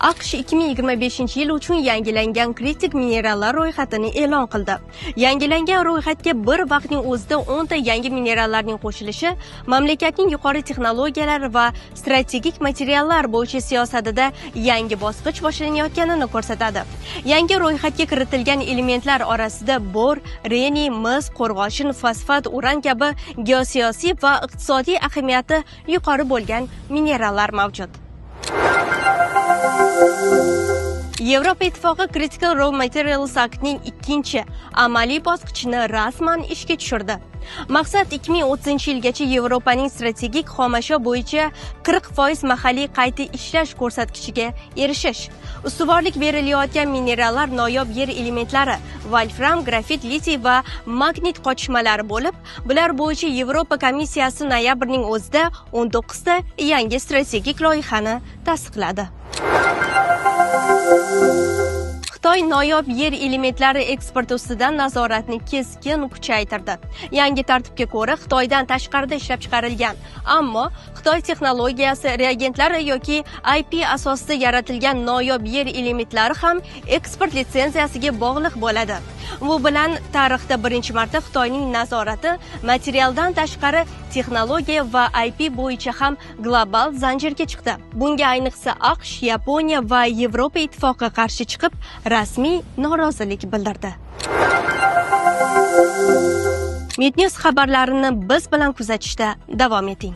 AQSh 2025-yil uchun yangilangan kritik minerallar ro'yxatini e'lon qildi. Yangilangan ro'yxatga bir vaqtning o'zida 10 ta yangi minerallarning qo'shilishi mamlakatning yuqori texnologiyalar va strategik materiallar bo'yicha siyosatida yangi bosqich boshlanayotganini ko'rsatadi. Yangi ro'yxatga kiritilgan elementlar orasida bor, reniy, mis, qo'rg'oshin, fosfat, uran kabi geosiyosiy va iqtisodiy ahamiyati yuqori bo'lgan minerallar mavjud. Yevropa Ittifoqi Critical Raw Materials Act'ning ikkinchi amaliy bosqichini rasman ishga tushirdi. Maqsad 2030-yilgacha Yevropaning strategik xomashyo bo'yicha 40% mahalliy qayta ishlash ko'rsatkichiga erishish. Ustuvorlik berilayotgan minerallar noyob yer elementlari, volfram, grafit, litiy va magnit qotishmalari bo'lib, bular bo'yicha Yevropa komissiyasi noyabrning o'zida 19 ta yangi strategik loyihani tasdiqladi. Xitoy noyob yer elementlari eksporti ustidan nazoratni keskin kuchaytirdi. Yangi tartibga ko'ra Xitoydan tashqarida ishlab chiqarilgan, ammo Xitoy texnologiyasi, reagentlari yoki IP asosida yaratilgan noyob yer elementlari ham eksport litsenziyasiga bog'liq bo'ladi. Bu bilan tarixda birinchi marta Xitoyning nazorati materialdan tashqari texnologiya va IP bo'yicha ham global zanjirga chiqdi. Bunga ayniqsa AQSh, Yaponiya va Yevropa Ittifoqi qarshi chiqib, rasmiy norozilik bildirdi. Midnews xabarlarini biz bilan kuzatishda davom eting.